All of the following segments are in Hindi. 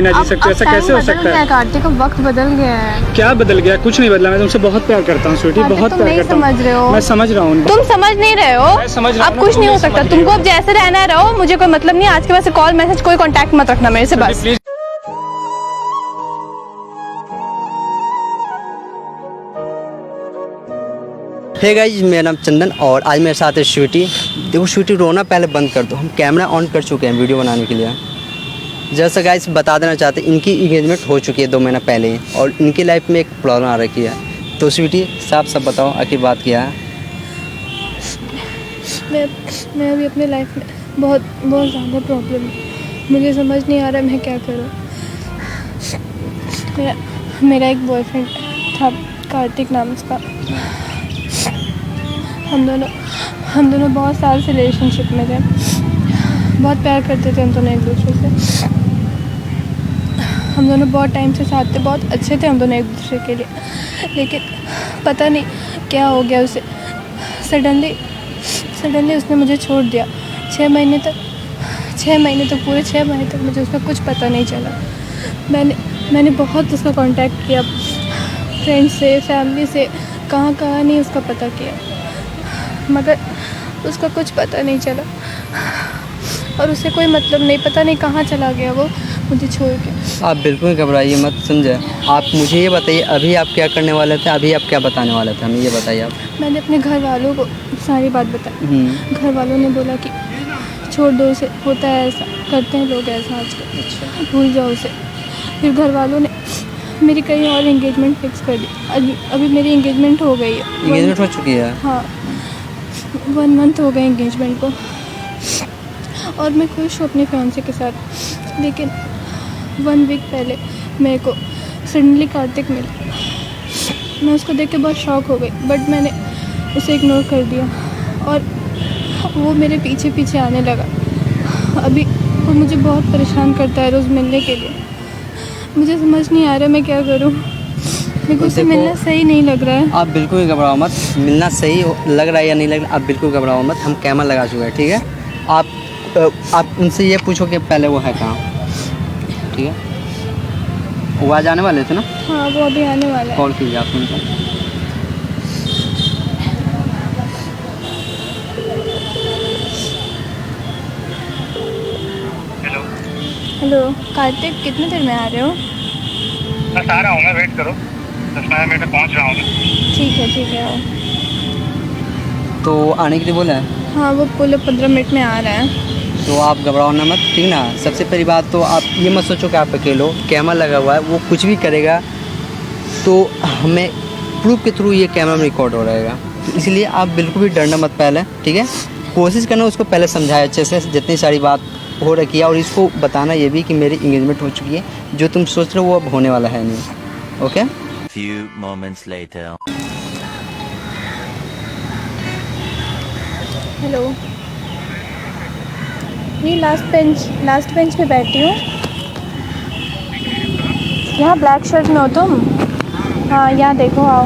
ना जी सकते, ऐसा कैसे हो सकता है? कार्तिक, वक्त बदल गया है। क्या बदल गया? कुछ नहीं बदला, मैं तुमसे बहुत प्यार करता हूँ स्वीटी, बहुत प्यार करता हूँ। समझ रहे हो? मैं समझ रहा हूँ। तुम समझ नहीं रहे हो। अब कुछ नहीं हो सकता, तुमको अब जैसे रहना रहो, मुझे कोई मतलब नहीं। आज के बाद से कॉल मैसेज कोई कांटेक्ट मत रखना मेरे से, बस। हे गाइस, मेरा नाम चंदन और आज मेरे साथ है स्वीटी। देखो स्वीटी, रोना पहले बंद कर दो। हम कैमरा ऑन कर चुके हैं वीडियो बनाने के लिए। जैसा गाइस बता देना चाहते हैं, इनकी इंगेजमेंट हो चुकी है 2 महीना पहले ही और इनकी लाइफ में एक प्रॉब्लम आ रखी है। तो स्वीटी साफ सब बताओ, आखिर बात क्या है? मैं अभी अपने लाइफ में बहुत ज़्यादा प्रॉब्लम है। मुझे समझ नहीं आ रहा मैं क्या करूँ। मेरा एक बॉयफ्रेंड था, कार्तिक नाम उसका। हम दोनों बहुत साल से रिलेशनशिप में थे, बहुत प्यार करते थे हम दोनों एक दूसरे से। हम दोनों बहुत टाइम से साथ थे, बहुत अच्छे थे हम दोनों एक दूसरे के लिए। लेकिन पता नहीं क्या हो गया उसे, सडनली उसने मुझे छोड़ दिया। 6 महीने तक पूरे 6 महीने तक मुझे उसका कुछ पता नहीं चला। मैंने बहुत उसका कांटेक्ट किया, फ्रेंड्स से, फैमिली से, कहाँ नहीं उसका पता किया, मगर उसका कुछ पता नहीं चला और उसे कोई मतलब नहीं, पता नहीं कहाँ चला गया वो मुझे छोड़ के। आप बिल्कुल घबराइए मत, समझे? आप मुझे ये बताइए, अभी आप क्या करने वाले थे? अभी आप क्या बताने वाले थे हमें, ये बताइए आप। मैंने अपने घर वालों को सारी बात बताई। घर वालों ने बोला कि छोड़ दो उसे, होता है ऐसा, करते हैं लोग ऐसा आजकल। अच्छा, भूल जाओ उसे। फिर घर वालों ने मेरी कहीं और एंगेजमेंट फिक्स कर दी। अभी मेरी एंगेजमेंट हो गई है। एंगेजमेंट हो चुकी है? हाँ, 1 मंथ हो गए एंगेजमेंट को और मैं खुश हूँ अपने फियांसे के साथ। लेकिन 1 वीक पहले मेरे को सडनली कार्तिक मिला। मैं उसको देख के बहुत शॉक हो गई, बट मैंने उसे इग्नोर कर दिया और वो मेरे पीछे आने लगा। अभी वो मुझे बहुत परेशान करता है रोज़ मिलने के लिए। मुझे समझ नहीं आ रहा मैं क्या करूँ। मेरे को उससे मिलना सही नहीं लग रहा है। आप बिल्कुल ही घबराओ मत, मिलना सही लग रहा है या नहीं लग रहा, आप बिल्कुल घबराओ मत। हम कैमरा लगा चुके हैं, ठीक है? आप उनसे ये पूछो कि पहले वो है कहाँ, ठीक है? वो आज आने वाले थे ना? हाँ, वो अभी आने वाला है। कॉल कीजिए आप उनको। हेलो कार्तिक, कितने देर में आ रहे हो? बस आ रहा हूँ मैं, वेट करो, 10-15 मिनट में पहुँच रहा हूँ मैं। ठीक है आओ। तो आने के लिए बोला है? हाँ, वो बोले 15 मिनट में आ रहा है। तो आप घबराओ ना मत, ठीक ना? सबसे पहली बात तो आप ये मत सोचो कि आप अकेले हो। कैमरा लगा हुआ है, वो कुछ भी करेगा तो हमें प्रूफ के थ्रू ये कैमरा में रिकॉर्ड हो रहेगा। तो इसलिए आप बिल्कुल भी डरना मत पहले, ठीक है? कोशिश करना उसको पहले समझाए अच्छे से, जितनी सारी बात हो रखी है, और इसको बताना ये भी कि मेरी इंगेजमेंट हो चुकी है। जो तुम सोच रहे हो वो अब होने वाला है नहीं। Okay? Few moments later. Hello, नहीं, लास्ट बेंच पे बैठी हूँ। यहाँ ब्लैक शर्ट में हो तुम? हाँ, यहाँ देखो, आओ।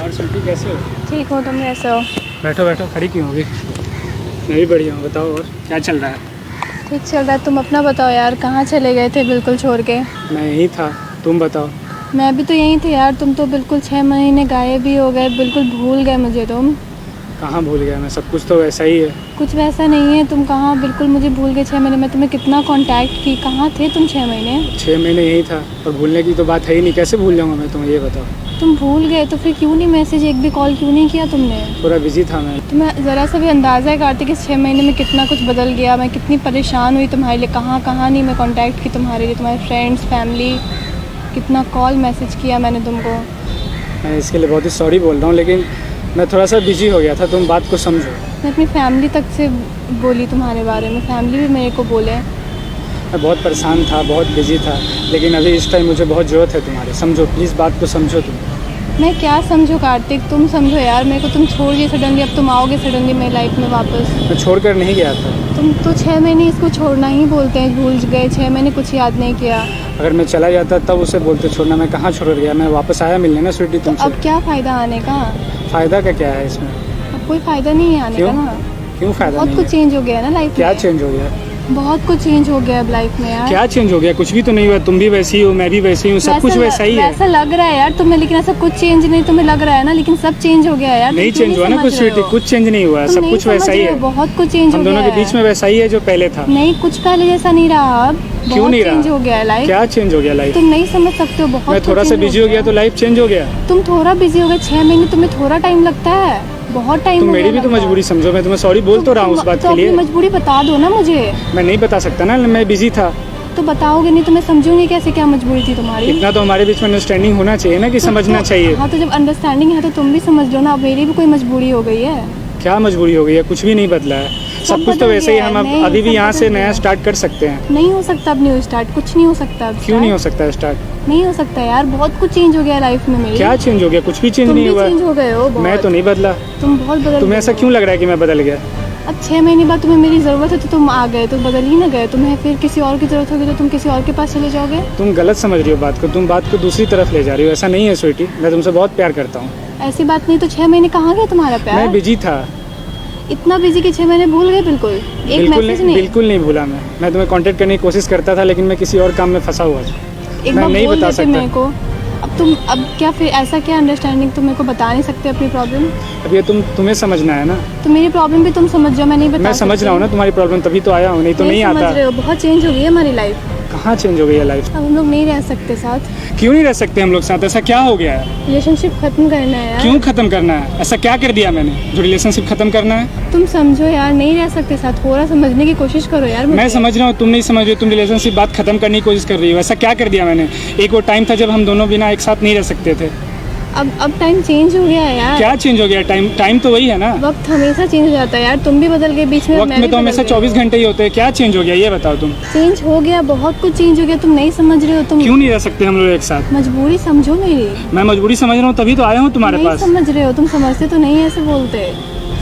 और स्वीटी कैसे हो? ठीक हो, तुम कैसे हो? बैठो, खड़ी क्यों होगी? मैं भी बढ़िया हूँ, बताओ और क्या चल रहा है? ठीक चल रहा है, तुम अपना बताओ यार। कहाँ चले गए थे बिल्कुल छोड़ के? मैं यहीं था, तुम बताओ। मैं भी तो यहीं थी यार, तुम तो बिल्कुल 6 महीने गायब ही हो गए, बिल्कुल भूल गए मुझे तुम। कहाँ भूल गया मैं, सब कुछ तो वैसा ही है। कुछ वैसा नहीं है, तुम कहाँ बिल्कुल मुझे भूल गए। 6 महीने में तुम्हें कितना कांटेक्ट की, कहाँ थे तुम 6 महीने? 6 महीने यहीं था और भूलने की तो बात है ही नहीं, कैसे भूल जाऊँगा मैं तुम्हें, ये बताओ। तुम भूल गए तो फिर क्यों नहीं मैसेज, एक भी कॉल क्यों नहीं किया तुमने? थोड़ा बिजी था मैं। तुम्हें ज़रा सा भी अंदाज़ा है कार्तिक इस 6 महीने में कितना कुछ बदल गया? मैं कितनी परेशान हुई तुम्हारे लिए, कहाँ नहीं मैं कांटेक्ट की तुम्हारे लिए, तुम्हारे फ्रेंड्स, फैमिली, कितना कॉल मैसेज किया मैंने तुमको। मैं इसके लिए बहुत ही सॉरी बोल रहा हूँ, लेकिन मैं थोड़ा सा बिजी हो गया था, तुम बात को समझो। मैं अपनी फैमिली तक से बोली तुम्हारे बारे में, फैमिली भी मेरे को बोले। मैं बहुत परेशान था, बहुत बिजी था, लेकिन अभी इस टाइम मुझे बहुत ज़रूरत है तुम्हारी, समझो प्लीज़, बात को समझो तुम। मैं क्या समझूं कार्तिक, तुम समझो यार। मेरे को तुम छोड़ दिए सडनली, अब तुम आओगे सडनली मेरी लाइफ में वापस। मैं छोड़ कर नहीं गया था। तुम तो 6 महीने इसको छोड़ना ही बोलते हैं, भूल गए। 6 महीने कुछ याद नहीं किया। अगर मैं चला जाता तब उसे बोलते छोड़ना, मैं कहाँ छोड़ गया, मैं वापस आया मिलने ना स्वीटी तुमसे। अब क्या फ़ायदा आने का? फ़ायदा का क्या है इसमें? अब कोई फ़ायदा नहीं है आने क्यों? का ना। क्यों फ़ायदा बहुत नहीं कुछ है? चेंज हो गया है ना लाइफ क्या में। चेंज हो गया? बहुत कुछ चेंज हो गया है लाइफ में यार। क्या चेंज हो गया? कुछ भी तो नहीं हुआ। तुम भी वैसी हो, मैं भी वैसी हूँ, सब कुछ वैसा ही है। वैसा लग रहा है यार तुम्हें, लेकिन ऐसा कुछ चेंज नहीं तुम्हें लग रहा है ना, लेकिन सब चेंज हो गया है यार। नहीं तुम क्यों चेंज हुआ ना समझ कुछ रहे स्वीटी, हो? कुछ चेंज नहीं हुआ, तुम सब नहीं कुछ वैसा समझ ही रहे हो, है। बहुत कुछ चेंज हो हम गया दोनों के बीच में वैसा ही है जो पहले था। नहीं, कुछ पहले जैसा नहीं रहा अब। क्यों बहुत नहीं चेंज रहा? हो गया है लाइफ। क्या चेंज हो गया लाइफ? तुम नहीं समझ सकते हो, बहुत मैं कुछ थोड़ा सा change बिजी हो गया तो लाइफ चेंज हो गया। तुम थोड़ा बिजी हो गए, 6 महीने तुम्हें थोड़ा टाइम लगता है, बहुत टाइम। तुम मेरी भी तो मजबूरी समझो। मैं तुम्हें सॉरी बोल तो रहा हूँ उस बात के लिए। अपनी मजबूरी बता दो ना मुझे। मैं नहीं बता सकता ना, मैं बिजी था। तो बताओगे नहीं तो मैं समझूंगी कैसे क्या मजबूरी थी तुम्हारी। इतना तो हमारे बीच में अंडरस्टैंडिंग होना चाहिए ना कि समझना चाहिए। हाँ तो जब अंडरस्टैंडिंग है तो तुम भी समझ लो ना, अब मेरी भी कोई मजबूरी हो गई है। क्या मजबूरी हो गई है? कुछ भी नहीं बदला है, सब कुछ तो बदल वैसे ही। गया है। हम नहीं, अभी भी सब यहाँ बदल से गया नया है। स्टार्ट कर सकते हैं। नहीं हो सकता अब न्यू स्टार्ट, कुछ नहीं हो सकता अब। क्यों नहीं हो सकता स्टार्ट? नहीं हो सकता यार, बहुत कुछ चेंज हो गया लाइफ में मेरी। क्या चेंज हो गया? कुछ भी चेंज तुम नहीं भी हुआ। चेंज हो गए हो बहुत। मैं तो नहीं बदला। तुम बहुत बदल तुम्हें गए ऐसा हो। क्यों लग रहा है कि मैं बदल गया? अब 6 महीने बाद तुम्हें मेरी ज़रूरत है तो तुम आ गए, तो बदल ही ना गए। तुम्हें फिर किसी और की ज़रूरत होगी तो तुम किसी और के पास चले जाओगे। तुम गलत समझ रही हो बात को, तुम बात को दूसरी तरफ ले जा रही हो। ऐसा नहीं है स्वीटी, मैं तुमसे बहुत प्यार करता हूँ। ऐसी बात नहीं तो 6 महीने कहाँ गया तुम्हारा प्यार? मैं बिजी था। इतना बिजी कि 6 महीने भूल गए बिल्कुल। एक बिल्कुल मैसेज नहीं, नहीं। बिल्कुल नहीं भूला। मैं तुम्हें कांटेक्ट करने की कोशिश करता था, लेकिन मैं किसी और काम में फंसा हुआ था। एक मैं बार नहीं बोल बता देते सकता। मेरे को। अब क्या फिर ऐसा क्या अंडरस्टैंडिंग तुम मेरे को बता नहीं सकते अपनी प्रॉब्लम? अब ये तुम्हें समझना है ना। तो मेरी प्रॉब्लम भी तुम समझ जाओ, मैं नहीं बता मैं समझ रहा हूँ ना तुम्हारी प्रॉब्लम, तभी तो आया हूँ, नहीं तो नहीं समझ आता। रहे हो, बहुत चेंज हो गई है हमारी लाइफ। कहाँ चेंज हो गई है लाइफ? अब हम लोग नहीं रह सकते साथ। क्यों नहीं रह सकते हम लोग साथ? ऐसा क्या हो गया है? रिलेशनशिप खत्म करना है यार। क्यों खत्म करना है? ऐसा क्या कर दिया मैंने जो रिलेशनशिप खत्म करना है? तुम समझो यार, नहीं रह सकते साथ, थोड़ा समझने की कोशिश करो यार मुझे। मैं समझ रहा हूँ, तुम नहीं समझ रही हो। तुम रिलेशनशिप बात खत्म करने की कोशिश कर रही हो। ऐसा क्या कर दिया मैंने? एक वो टाइम था जब हम दोनों बिना एक साथ नहीं रह सकते थे। अब टाइम चेंज हो गया है यार। क्या चेंज हो गया? टाइम तो वही है ना। वक्त हमेशा चेंज हो जाता है यार, तुम भी बदल गए बीच में। वक्त में तो हमेशा 24 घंटे ही होते हैं। क्या चेंज हो गया ये बताओ तुम? चेंज हो गया, बहुत कुछ चेंज हो गया, तुम नहीं समझ रहे हो। तुम क्यों नहीं रह सकते हम लोग एक साथ? मजबूरी समझो मेरी। मैं मजबूरी समझ रहा हूँ, तभी तो आया हूँ तुम्हारे नहीं पास। समझ रहे हो, तुम समझते तो नहीं ऐसे बोलते।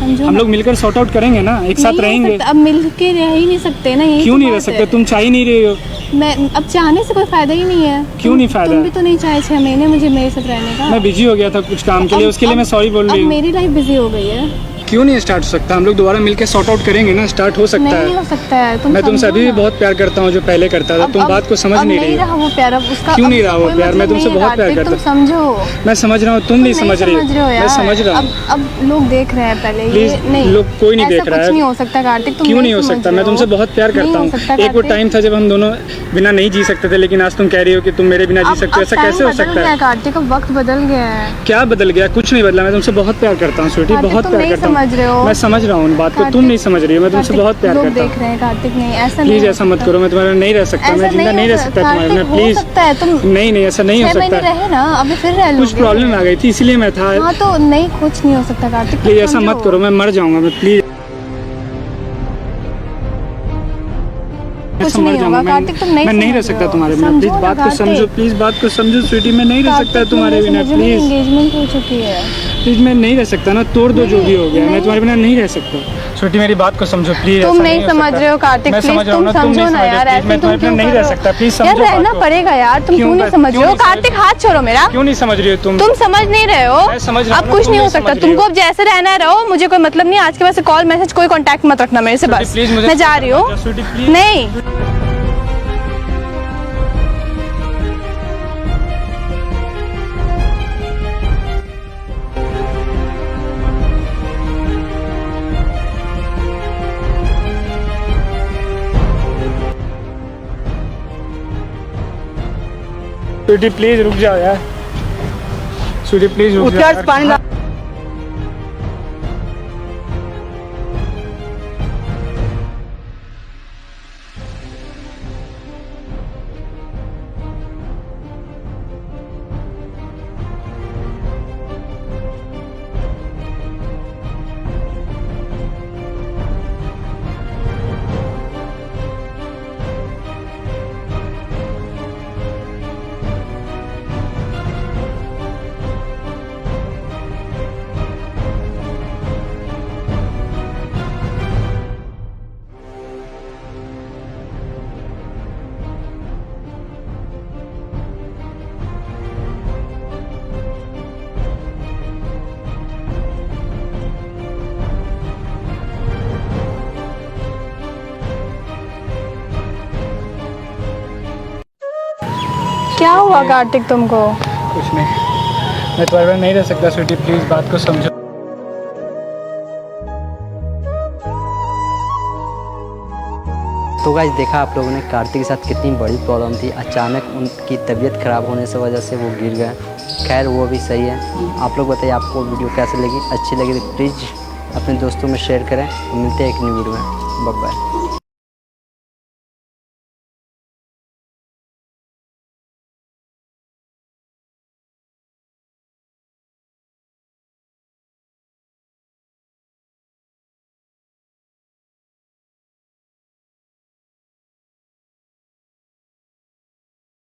समझो हम ना। लोग मिलकर सॉर्ट आउट करेंगे ना, एक साथ नहीं रह रहेंगे। सकता, अब मिल के रह ही नहीं सकते ना, यही क्यों तो नहीं रह बात सकते? है। तुम चाह ही नहीं रही हो। मैं अब चाहने से कोई फायदा ही नहीं है। क्यों नहीं फायदा? तुम भी तो नहीं चाहे 6 महीने मुझे मेरे साथ रहने का। मैं बिजी हो गया था कुछ काम के लिए, उसके लिए मैं सॉरी बोल रही अब हूँ। मेरी लाइफ बिजी हो गई है। क्यों नहीं स्टार्ट हो सकता? हम लोग दोबारा मिलकर सॉर्ट आउट करेंगे ना, स्टार्ट हो सकता नहीं है। हो सकता है। तुम मैं तुमसे समझो अभी भी ना। बहुत प्यार करता हूँ जो पहले करता था। तुम बात को समझ अब नहीं रही रहा हो। वो प्यार, अब उसका क्यों अब नहीं रहा वो कोई प्यार? मैं मतलब तुमसे नहीं है बहुत प्यार कार्तिक, करता तुम समझो। मैं समझ रहा हूँ, तुम नहीं समझ रही हो। हो यार। मैं समझ रहा हूँ। अब लोग देख रहे हैं पहले। Please, ये नहीं, लोग कोई नहीं ऐसा देख रहा कुछ है। नहीं हो सकता कार्तिक, तुम क्यों नहीं हो समझ सकता? रहे मैं हो। तुमसे बहुत प्यार नहीं करता हो हूँ। सकता एक वो कार्तिक। टाइम था जब हम दोनों बिना नहीं जी सकते थे, लेकिन आज तुम कह रही हो कि तुम मेरे बिना जी सकते हो। ऐसा कैसे हो सकता है? कार्तिक अब वक्त बदल गया है। क्या बदल गया? कुछ नहीं बदला। मैं तुमसे बहुत प्यार करता हूँ स्वीटी, कार्तिक, बहुत तुम प्यार नहीं करता हूँ। समझ रहे हो। मैं समझ रहा हूँ उन बात को, तुम कार्तिक, नहीं समझ रही हो। मैं तुमसे कार्तिक, बहुत प्यार लोग करता हूँ। देख रहे हैं कार्तिक, नहीं ऐसा प्लीज नहीं हो ऐसा मत सकता। करो, मैं तुम्हारा नहीं रह सकता। ऐसा मैं जिंदा नहीं रह हो सकता तुम्हारे कार्तिक, बिना। हो प्लीज सकता है तुम नहीं, ऐसा नहीं हो 6 महीने सकता। रहे ना, अभी फिर रह कुछ लोगे। प्रॉब्लम आ गई थी इसीलिए मैं था। हाँ तो नहीं, कुछ नहीं हो सकता कार्तिक, प्लीज तुम ऐसा मत समझो। करो, मैं मर जाऊंगा। मैं प्लीज कुछ नहीं होगा कार्तिक, तुम नहीं मैं नहीं रह समझ सकता रहे हो। तुम्हारे बिना। समझो प्लीज ना बात को कार्तिक। समझो, प्लीज बात को समझो स्वीटी। मैं नहीं रह सकता तुम्हारे बिना। प्लीज एंगेजमेंट हो चुकी है। प्लीज मैं नहीं रह सकता ना, तोड़ दो जो भी हो गया। मैं तुम्हारे बिना नहीं रह सकता। स्वीटी मेरी बात को समझो प्लीज। तुम नहीं समझ रहे हो कार्तिक, मैं प्लीज समझ रहा हूँ तुम ना, तुम समझो नहीं ना समझ यार, रहे। ऐसे मैं तुम तुम्हारे बिना क्यों नहीं कर रह रहे हो? सकता। प्लीज समझो यार बात रहना को। पड़ेगा यार, तुम क्यों नहीं समझ क्यों रहे हो नहीं समझ कार्तिक? हाथ छोड़ो मेरा। क्यों नहीं समझ रही हो तुम? तुम समझ नहीं रहे हो। मैं समझ रहा हूँ अब ना, कुछ तुम नहीं हो नहीं सकता। समझ रही तुमको हो। अब जैसे रहना है रहो, मुझे कोई मतलब नहीं। आज के बाद से कॉल मैसेज कोई कांटेक्ट मत रखना मेरे से, बस प्लीज मुझे मैं जा रही हूँ। स्वीटी प्लीज। नहीं स्वीटी प्लीज रुक जाओ यार। स्वीटी प्लीज रुक जाओ यार। पानी ला। हुआ कार्तिक तुमको? कुछ नहीं, मैं तुम्हारे बिना नहीं रह सकता स्वीटी, प्लीज़ बात को समझो। तो गाइस देखा आप लोगों ने कार्तिक के साथ कितनी बड़ी प्रॉब्लम थी। अचानक उनकी तबीयत ख़राब होने से वजह से वो गिर गए। खैर वो भी सही है। आप लोग बताइए आपको वीडियो कैसे लगी, अच्छी लगी तो प्लीज़ अपने दोस्तों में शेयर करें। मिलते हैं एक न्यू वीडियो में। Bye bye.